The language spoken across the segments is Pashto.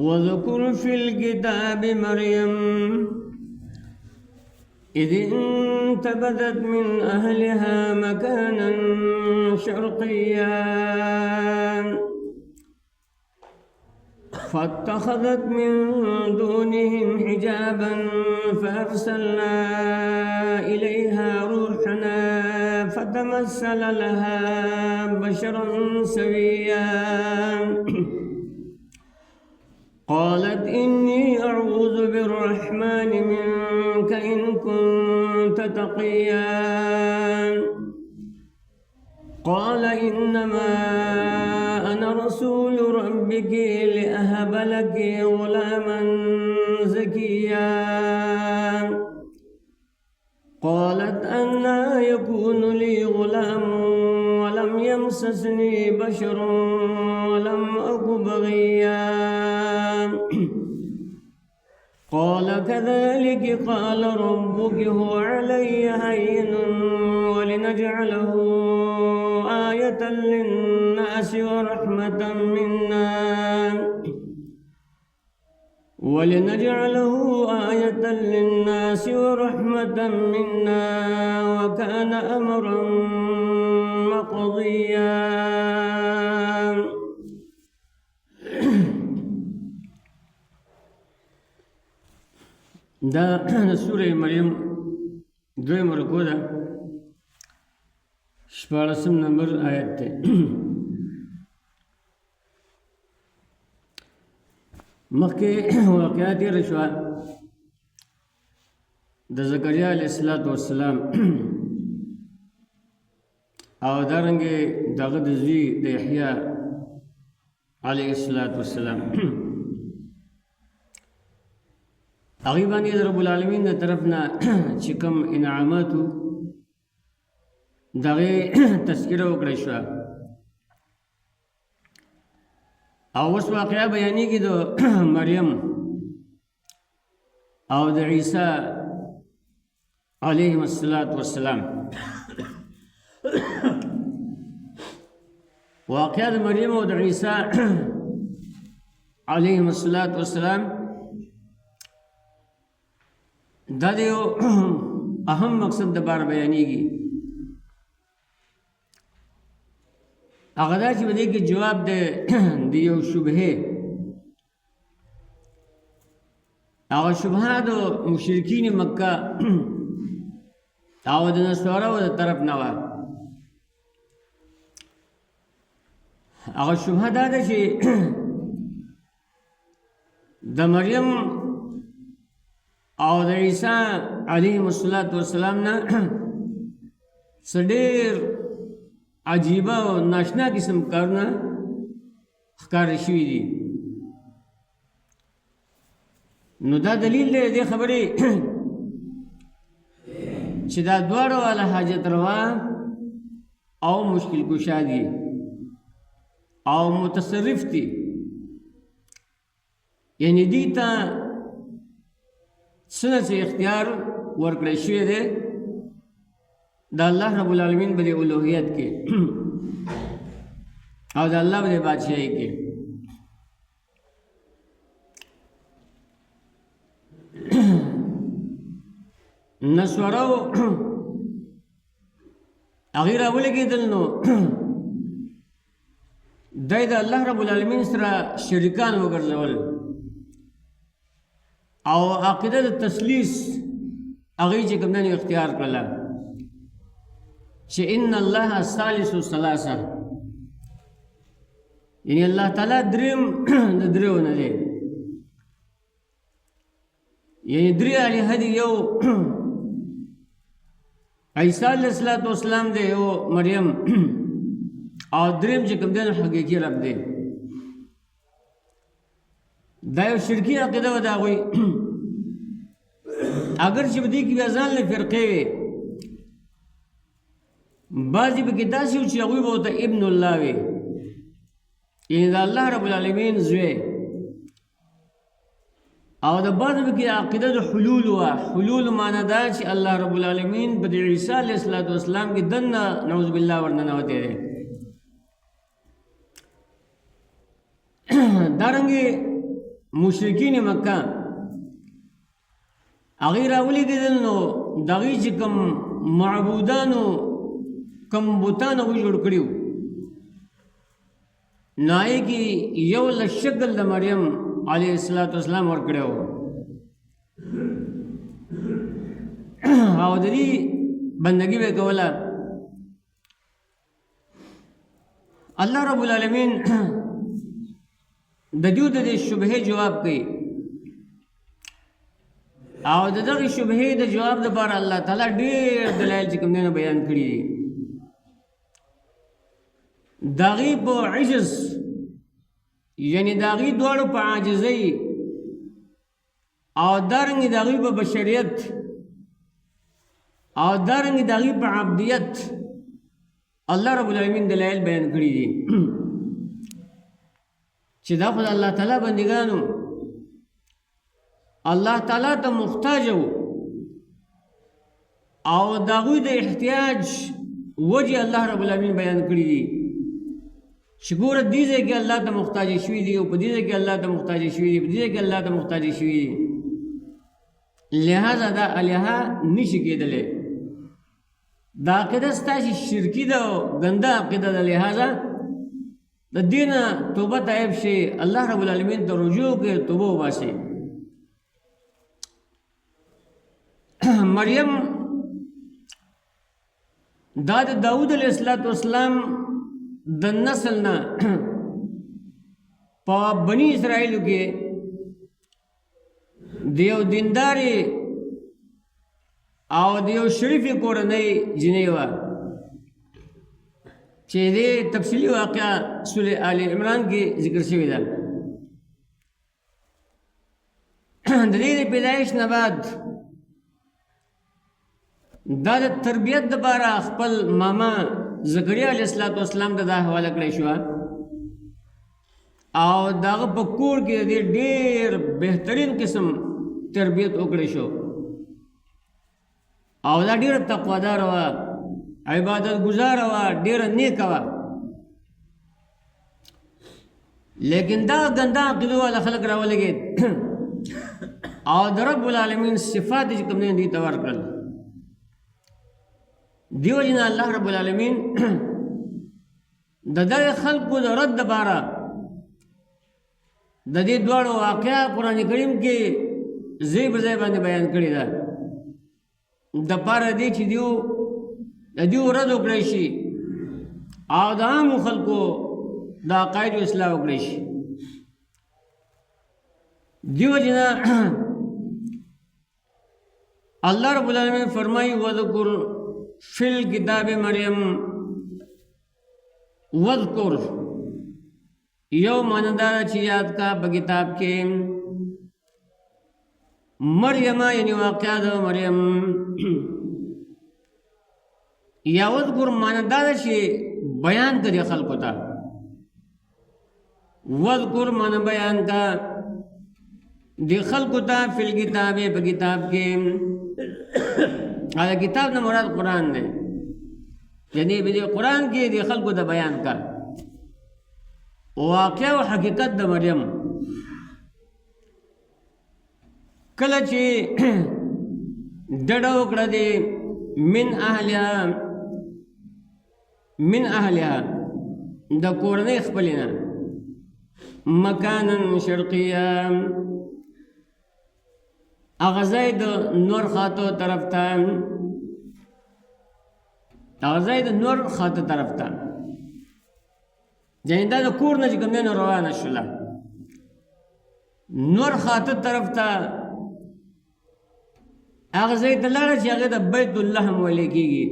واذكر في الكتاب مريم إذ انتبذت من أهلها مكانا شرقيا فاتخذت من دونهم حجابا فأرسلنا إليها روحنا فتمثل لها بشرا سويا قالت إني أعوذ بالرحمن منك إن كنت تقيا قال إنما أنا رسول ربك لأهب لك غلاما زكيا قالت أنى يكون لي غلام ولم يمسسني بشر ولم أك بغيا قال كذلك قال ربك هو علي هين ولنجعله آية للناس ورحمة منا وكان أمرا مقضيا. دا سورة مريم دویم رکو دا 14 نمبر آیت تے مخی واقعات یہ رشوہ دا زکریا علیہ السلام او دارنگے دا غد زوی دا یحییٰ علیہ السلام اغیبانی دا رب العالمین دا طرفنا چکم انعاماتو دا غی تذکرہ وکرشوا او اس واقعہ بیانی کی دا مریم او دا عیسیٰ علیہ السلام واقعہ دا مریم او دا عیسیٰ علیہ السلام دا دیو اہم مقصد دا بار بیانی کی اغدا چی بدے کی جواب دے دیو شبہے اغا شبہا دو مشرکین مکہ او دا نسوارا و دا طرف نوا اغا شبہا دا دا چی دا مریم او دا عیسیٰ علیہ السلام نا سدیر عجیبہ و ناشنا قسم کارنا خکار شوی دی نو دا دلیل دے خبری چی دا دوارو والا حاجت روا او مشکل کشا دی او متصرف دی یعنی دیتا سنہ سے اختیار ورکڑے شوی دے دا اللہ رب العالمین بدے الوہیت کے اور دا اللہ بدے بادشاہی کے نسوارو اغیر اولی کی دلنو دای دا اللہ رب العالمین سرا شرکان وگرزول او عقیدہ دا تسلیس اغیر چی کمدنی اختیار کرلا چی ان اللہ ثالث ثلاثہ یعنی اللہ تعالیٰ درم دریو ندے یعنی دری علی حدی یو عیسیٰ علیہ السلام دے یو مریم او درم چی کمدن حقیقی رب دے دا یو شرکی عقیدہ و دا غوی اگر چی بدی کی بیازان لے فرقے وے بعضی بکی تاسی ہو چی اغوی بہتا ابن اللہ وے یعنی دا اللہ رب العالمین زوے او دا بعض بکی عقیدہ دا حلول ہوا حلول مانا دا چی اللہ رب العالمین بدی عیسیٰ علیہ السلام کی دن نعوذ باللہ ورننا ہوتے رہے دارنگی مشرکین مکه هغې راولېږدل نو د هغې چې کوم معبودانو کوم بوتان هغوی جوړ کړي وو نو هغې کې یو له شکل د مریم علیه السلام ورکړی و او د دې بندګي به یې کوله. الله رب العالمین د دې د شبهې جواب کوي او د دغې شبهې د جواب لپاره الله تعالی ډېر دلایل چې کوم دی بیان کړي دي. د هغې په عجز یعنې د هغې دواړو په عاجزۍ او دارنګې د هغې په بشریت او دارنګې د هغې په عبدیت الله رب العالمین دلایل بیان کړي دي چې دا خو د الله تعالی بندګانو الله تعالی ته محتاج وو او د هغوی د احتیاج وجې الله رب العالمین بیان کړي دي چې ګوره دې ځای کې الله ته محتاج شوي دي او په دې ځای کې الله ته محتاج شوي دي په دې ځای کې الله ته محتاج شوي دي لہذا دا الها نشي کېدلی دا عقیده ستاسې شرکي ده او ګنده عقیده ده لہذا د دې نه توبه طیب شي الله رب العالمین ته رجوع وکړي توبه وباسي. مریم دا د داود علیه السلام د نسل نه په بني اسرائیلو کې د یو دیندارې او د یو شریفې کورنۍ جنۍ وه چې دې تفصیلي واقعه سورې آل عمران کې ذکر شوې ده. د دې د پیدایش نه بعد دا د تربیت دپاره خپل ماما زکریا علیه السلام ته دا حواله کړی شوه او د هغه په کور کې د دې ډېر بهترین قسم تربیت وکړی شو او دا ډېره تقواداره وه عبادت گزاره وه ډېره نیکه وه لیکن دا ګنده عقیدو والا خلک راولګېد او د رب العالمین صفات چې کوم دی دوی ته ورکړل. دیو جن الله رب العالمین د دغه خلقو د رد دپاره د دې دواړو واقعه قرآن کریم کې ځای په ځای باندې بیان کړې ده دپاره دې چې د دیو رد وکړی شي او د عامو خلقو د عقایدو اصلاح وکړی شي. دیو جن الله رب العالمین فرمایي وذکر فی الکتاب مریم وذکر یو معنی دا چې یاد کا په کتاب کې مریم یعنی واقعه د مریم یا وذکر معنی دا چې بیان کړي خلکو ته وذکر معنی بیان کا دی خلکو ته فی الکتاب په کتاب کې دا کتاب نه مراد قرآن دی یعنی په دې قرآن کې د خلکو د بیان کا واقع او حقیقت د مریم کله چې ډډه وکړه دی من اهلها د کورنۍ خپلې نه مکانا شرقیه هغه ځای د نور خاطو طرف ته یعنې دا د کور نه چې کوم دی نو روانه شوله نور خاطو طرف ته هغه ځای ته لاړه چې هغې ته بیت الله ویلی کېږي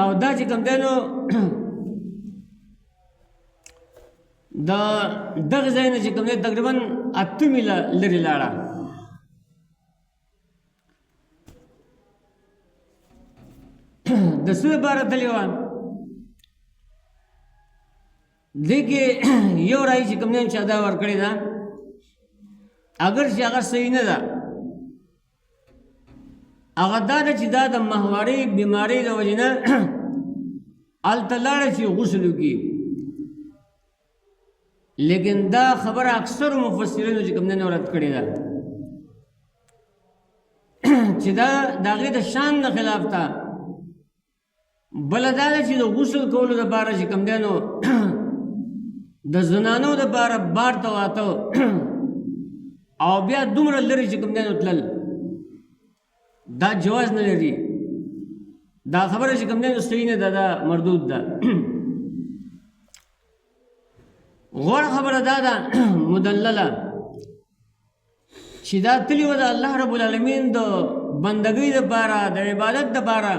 او دا چې کوم دی نو د دغه ځای نه چې کوم دی تقریبا 8 میله لرې لاړه د څه لپاره تلې وه دې کې یو رایي چې کوم دی چا دا ورکړې ده اگر چې هغه صحیح نه ده هغه دا ده چې دا د ماهوارې بیمارۍ د وجې نه هلته لاړه چې غسل وکړي لیکن دا خبره اکثر مفسرینو چې کوم نه رد کړې ده چې دا د هغې د شان نه خلاف ده. بله دا ده چې د غسل کولو دپاره چې کوم دی نو د زنانو دپاره بار ته واته او بیا دومره لرې چې کوم دی نو تلل دا جواز نه لري. دا خبره چې کوم دی نو صحیح نه ده، دا مردود ده. غوړ خبره دا ده مدلله چې دا تلي وه د الله رب العالمین د بندګۍ دپاره د عبادت دپاره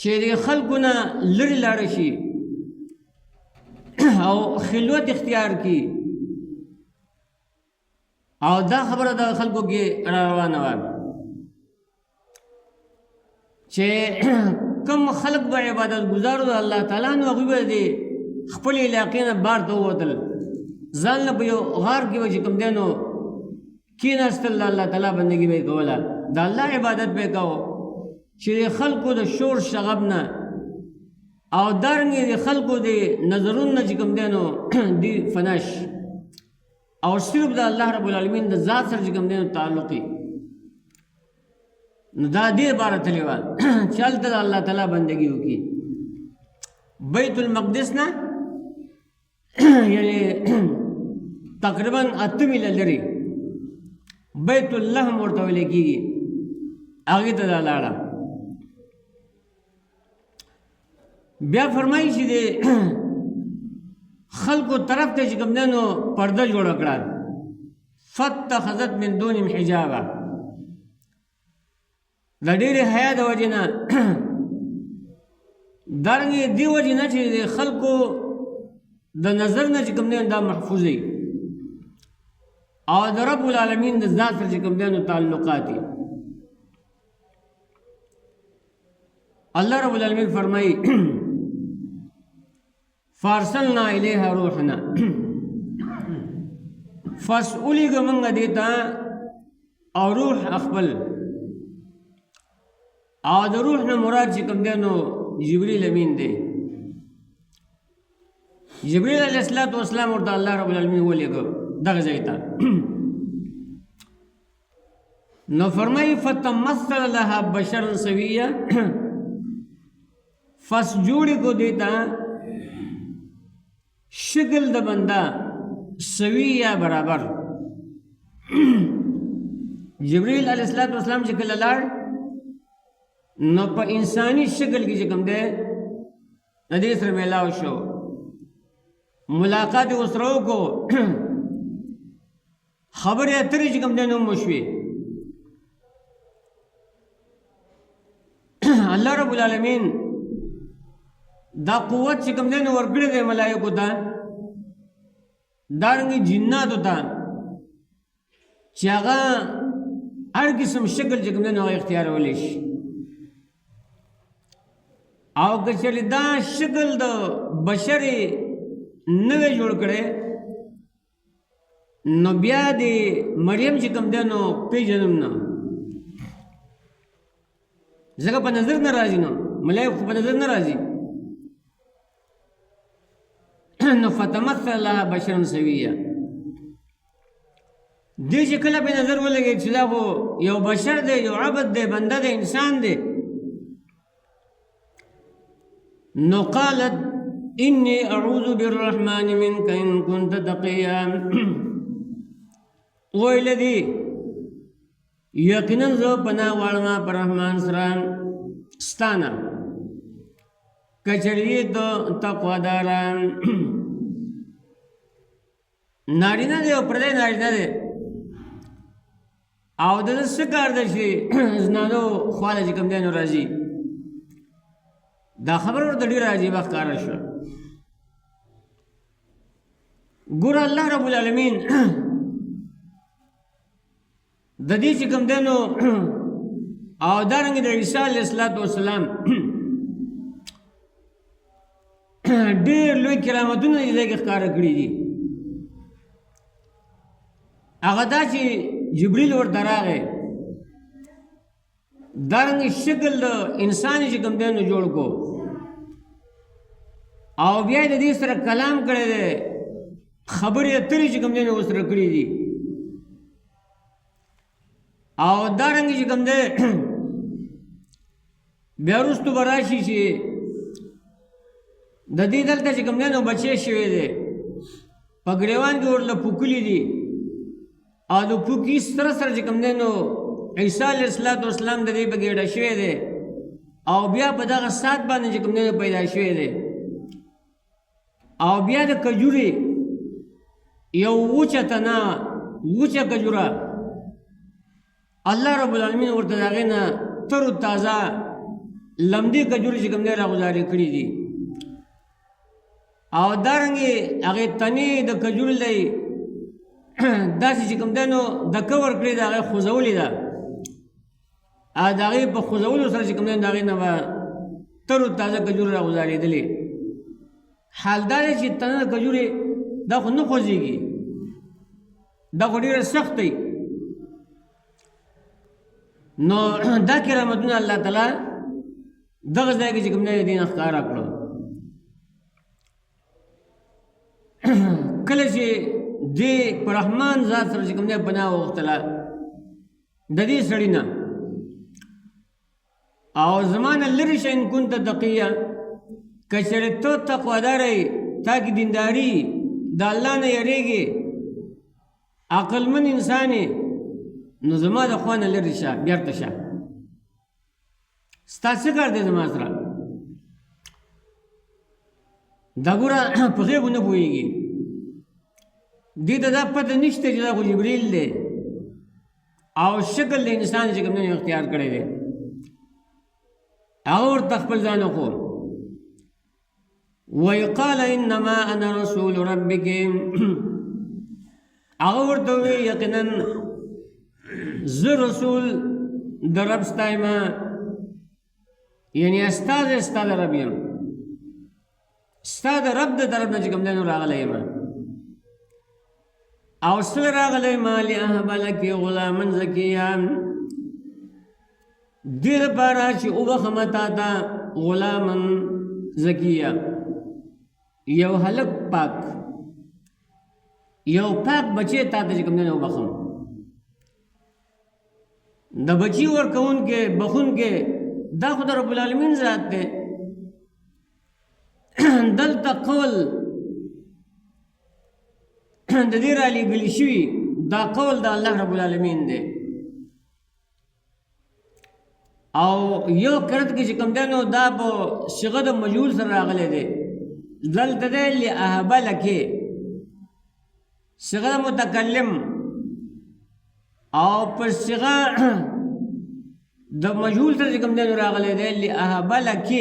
چې د خلکو نه لرې لاړه شي او خلوت اختیار کی، او دا خبره د خلکو کې را روانه وه چې کوم خلک به عبادت ګزارو د الله تعالی نو هغوی به د خپل علاقې نه بار ته ووتل، ځان له په یو غار کې به چې کوم دی نو کېناستل، د الله تعالی بندګي به یې کوله، د الله عبادت به یې کوو چې د خلکو د شور شغب نه او دارنګې د خلکو د نظرونو نه چې کوم دی نو دی فناش او صرف د الله رب العالمین د ذات سره چې کوم دی نو تعلقي. نو دا دې لپاره تللې وه چې هلته د الله تعالی بندګي وکړي. بیت المقدس نه یعنی تقریبا 8 میله لرې بیت اللحم ورته ویل کېږي، هغې ته دا لاړه. بیا فرمایي چې د خلکو طرف ته چې کوم دی نو پرده جوړه کړه، فاتخذت من دونهم حجابا، د ډېرې حیا د وجې نه دارنګې دې وجې نه چې د خلکو د نظر نه چې کوم دی دا محفوظ وي او د رب العالمین د ذات سره چې کوم دی نو تعلقات دي. الله رب العالمین فرمایي فارسلنا الیها روحنا، فسئولیږه موږ دې ته او روح خپل، او د روح نه مراد چې کوم دی نو جبریل امین دی. جبریل علیه السلام ورته الله رب العالمین ولیږه دغه ځای ته. نو فرمایي فتمثل لها بشرا سویا، فس جوړې کو دې ته شکل د بنده سویا برابر. جبریل علیه السلام چې کله لاړ نو په انساني شکل کې چې کوم دی د دې سره میلاو شو، ملاقات یې ورسره وکړو، خبرې اترې چې کوم دی نو وشوې. الله رب العالمین دا قوت چې کوم دی نو ورکړی دی ملایکو ته، دارنګې جناتو ته چې هغه هر قسم شکل چې کوم دی نو هغه اختیارولی شي. او که چېرې دا شکل د بشر نه وی جوړ کړی نو بیا د مریم چې کوم دی نو پیژنم نه، ځکه په نظر نه راځي، نو ملایکو په نظر نه راځي. نو فتمثل لها بشرا سویا، دې چې کله په نظر ولګېد چې دا خو یو بشر دی، یو عبد دی، بنده دی، انسان دی، نو قالت انی اعوذ بالرحمن منک ان كنت تقیا، ویل دی یقینا زه پناه غواړم په رحمان سره ستانه که چېرې ته تقواداران. نارینه دی او پردی نارینه دی او د ده څه کار ده چې زنانو خواله چې کوم دی نو راځي، دا خبره ورته ډېره عجیبه ښکاره شوه. ګوره الله رب العالمین د دې چې کوم دی نو او دارنګې د عیسی علیه السلام ډېر لوی کرامتونه دې ځای کې ښکاره کړي دي. هغه دا چې جبریل ورته راغی، دارنګې شکل د انسان چې کوم دی نو جوړ کو او بیا د دې سره کلام کړی دی خبرې اترې چې کوم دی نو ورسره کړي دي او دارنګې چې کوم دی بیا وروستو به راشي چې د دې دلته چې کوم دی نو بچی شوی دی په ګریوان کې ورله پوکلي دي او د پوکي سره سره چې کوم دی نو عیسی علیه السلام د دې په ګېډه شوی دی او بیا په دغه سات باندې چې کوم دی نو پیدا شوی دی او بیا د کجورې یو وچه تنه وچه کجوره الله رب العالمین ورته د هغې نه تر و تازه لمدې کجورې چې کوم دی راغوزارې کړي دي او دارنګې هغې تنې د کجورې دی داسې چې کوم دی نو دکه ورکړې ده هغې خوځولې ده او د هغې په خوځولو سره چې کوم دی د هغې نه به تر و تازه کجورې راغوزارېدلې حال دا دی چې تنه د کجورې دا خو نه خوځېږي دا خو ډېره سخت دی نو دا کرامتونه الله تعالی دغه ځای کې چې کوم دی د دې نه ښکاره کړو کله چې دې په رحمان ذات سره چې کوم دی پناه وغوښتله د دې سړي نه او زمانه لرې شه ان كنت تقیه که چېرې ته تقوادار یې تا کې دینداري د الله نه یریږي عقلمن انسان یې نو زما د خوا نه لرې شه بیرته شه ستا څه کار دی زما سره دا ګوره په غیبو نه پوهېږي دې ته دا پته نشته چې دا خو جبریل دی او شکل د انسان چې کوم دی اختیار کړی دی هغه ورته خپل ځان وښو وقال انما انا رسول ربك هغه ورته وویل یقینا زه رسول د رب ستا یم یعنې استازی ستا د رب یم ستا د رب د طرف نه چې کوم دی نو راغلی یم او څه راغلی ما لأهب لک غلاما زکیا دې دپاره چې وبخم تا ته غلاما زکیا یو هلک پاک یو پاک بچی تا ته چې کوم دی نو وبخم د بچی ورکوونکې بخونکې دا خو د رب العالمین ذات دی دلته قول د دې رالیږلي شوي دا قول د الله رب العالمین دی او یو قرت کې چې کوم دی نو دا په صيغه د مجهول سره راغلی دی دلته دی لأهب لک صيغه متکلم او په صيغه د مجهول سره چې کوم دی نو راغلی دی لأهب لک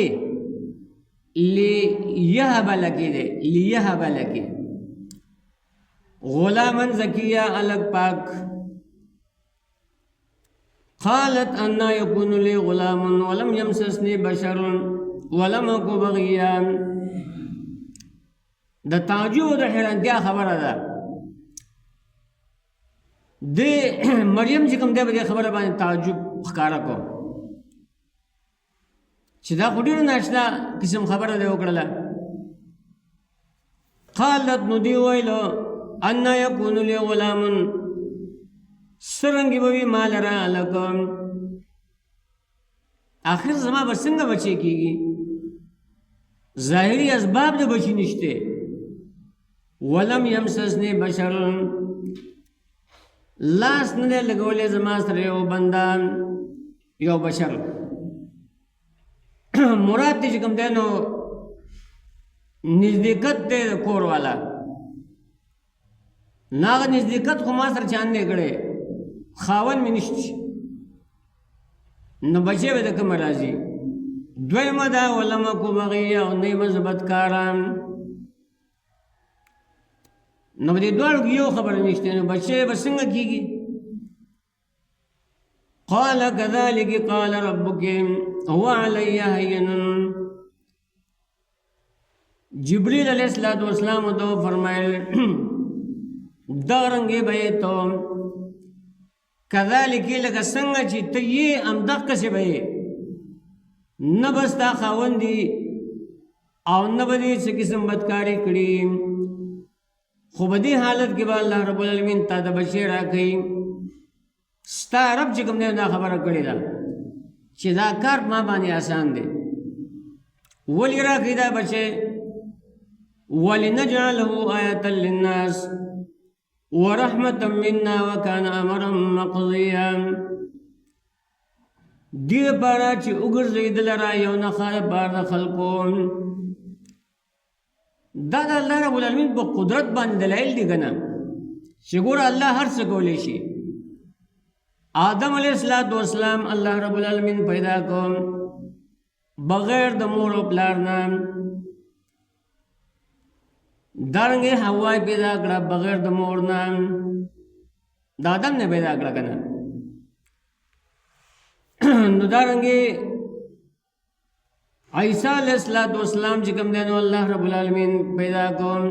لیهب لک دی لیهب لک غلاما زکیہ الگ پاک قالت انا یکون لی غلام ولم یمسسنی بشر ولم اکو بغیا د تعجب د حیرانتیا خبره ده د مریم چې کوم دی په دې خبره باندې تعجب ښکاره کو چې دا خو ډېره ناشنا قسم خبره دی وکړله قالت نو دی ویلو انا یکون لی غلام سرنګې به وي ما لره هلک آخر زما به څنګه بچی کېږي ظاهري اسباب د بچي نشته ولم یمسسنی بشر لاس نه دی لګولی زما سره یو بنده یو بشر مراد دی چې کوم دی نو نزدېکت دی د کور والا ناغه نزدېکت خو ما سره چا نه دی کړی خاون مې نشته نو بچی به د کومه راځي دویمه دا ولم اکو بغیه او نه یم زه بدکاره نو په دې دواړو کې یو خبره نشته نو بچی به څنګه کېږي قال كذلك قال ربك هو علي هين جبریل علیہ السلام تو فرمایل دارنګې به یې تو كذلك لکه څنګه چې ته یې همدقسې به یې نه به ستا خاوند دي او نه به دې څه قسم بدکاري کړي خو په دې حالت کې به الله رب العالمین تا ته بچی راکوي ستا رب چې کوم دی دا خبره کړې ده چې دا کار ما باندې آسان دی ولې راکوي دا بچی ولنجعله آیة للناس ورحمة منا وكان امرا مقضيا دې لپاره چې وګرځوي دلته یو نښه لپاره د خلکو دا د الله رب العالمین په قدرت باندې دلایل دي که نه چې ګوره الله هر څه کولی شي آدم علیه السلام الله رب العالمین پیدا کوم بغیر د مور او پلار نه دارنګې حوا پیدا کړه بغیر د مور نه د آدم نه پیدا کړه که نه نو دارنګې عیسی علیہ السلام چې کوم دی نو الله رب العالمین پیدا کوم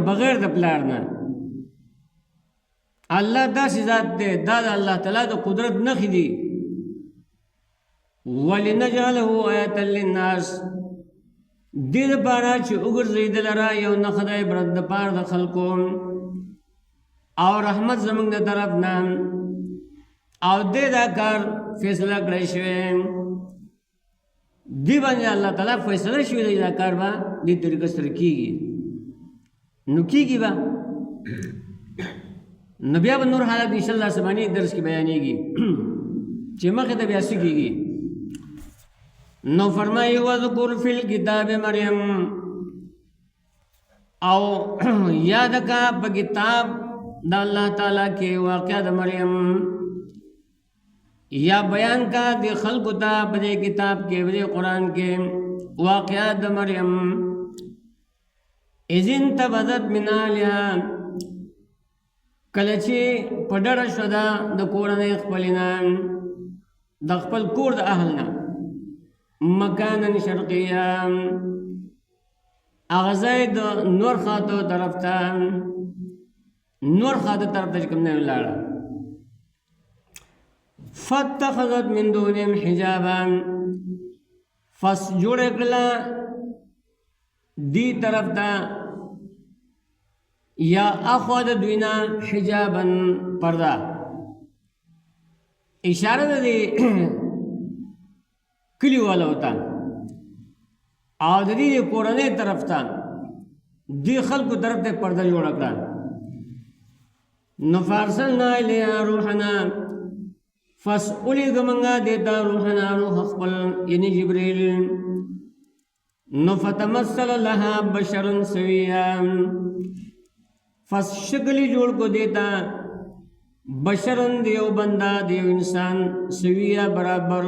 بغیر د پلار نه الله داسې ذات دی دا د الله تعالی د قدرت نښې دي ولنجعله آیة للناس دې لپاره چې وګرځوي دلته یو نښه د عبرت دپاره د خلکو او رحمت زموږ د طرف نه او دې دا کار فیصله کړی شوی دی باندې الله تعالی فیصله شوی دی دا کار به دې طریقه سره کېږي نو کېږي به نو بیا به نور حالت انشاءالله سبحانه درس کې بیانېږي چې مخې ته بیا څه کېږي نو فرمایي وذکر فی الکتاب مریم او یاد کا په کتاب د الله تعالی کې واقعه د مریم یا بیان کا د خلقو ته په دې کتاب کې په قرآن کې واقعه د مریم اذ انتبذت من اهلها کله چې په ډډه شوه ده د کورنۍ خپلې نه د خپل کور د اهل نه مکانا شرقیه هغه ځای د نور خاطو طرف ته نور خاطو طرف ته چې کوم نه ولاړه فاتخذت من دونهم حجابا فس جوړ کړله دی طرف ته یا اخوا د دوی نه حجابا پرده اشاره ده دی کلی والا ته او د دې کورنۍ طرف ته دی خلکو طرف ته پرده جوړه کړه نو فارسلنا الیها روحنا فاسئلی گمنگا دیتا روحنا روح خپل یعنی جبریل نو فتمثل لها بشر سویا فس شکلی جوړ کو دیتا بشرن دیو بندا دیو انسان سویا برابر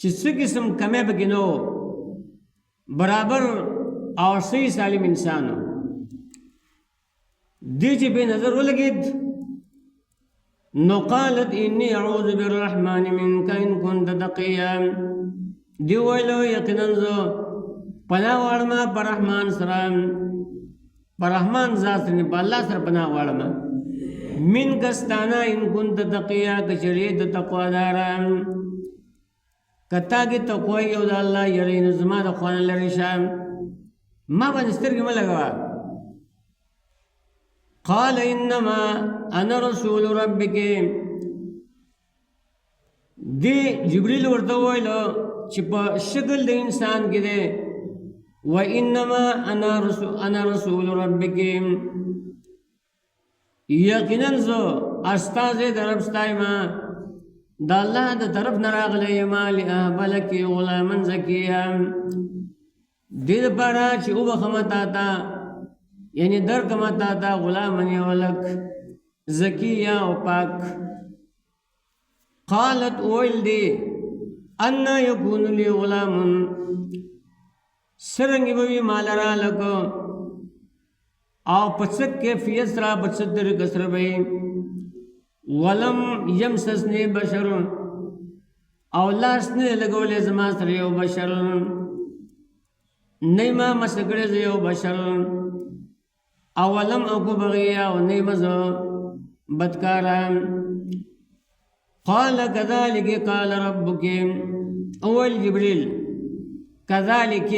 چې څه قسم کمې پکې نو برابر او صحیح سالم انسان دی چې به نظر ولګید نو قالت انی اعوذ بالرحمن منک ان كنت تقیا دی ویلو یقینا زه پناه غواړم په رحمان سره په رحمان ذات نه په الله سره پناه غواړم منک استانا ان كنت تقیا کچری د تقوا دارم کتا کې تقوا یو د الله یری نو زما د خوان لري شام ما باندې سترګې مه لګوه قال انما انا رسول ربك دی جبریل ورته ویلو چې په شکل د انسان کې دی و انما انا رسول ربك یقینا زه استاد د رب ستایما د الله د طرف نه راغلی یم لأهب غلاما زکیا دې لپاره چې وبخم تا ته یعنی در کما تا تا غلام یولک زکیہ و پاک قالت اویل دی انا یکون لی غلام سرنگی بوی مالرا لکو او پسک کیفیت سرا بچت در کسر بی ولم یمسسنی بشر او لاسنی لگو لیزما سر یو بشر نیما مسکر زیو بشر اولم اکو بغیا و نیمزو بدکاران قال كذلك قال ربك اول جبريل كذلك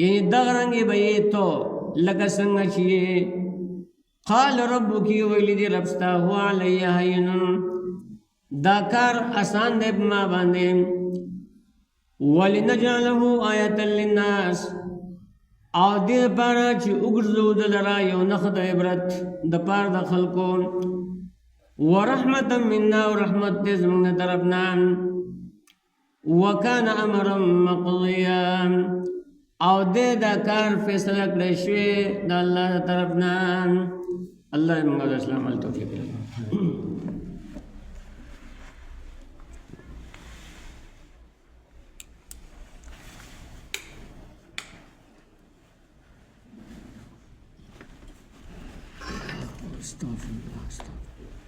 یعنی دغه رنګې به یې تو لکه څنګه چې قال ربک ویلی دی رب ستا هو علی هین دا کار آسان دی په ما باندې ولنجعله آیة للناس او دې لپاره چې وګرځو دلرا یو نښه د عبرت د پاره د خلکو ورحمة منا ورحمت دې زموږ د طرفنا وکان امرا مقضیا او دې دا کار فیصله کړی شوی د الله د طرفنا الله موږ د اسلام ال توفیق استغفر الله استغفر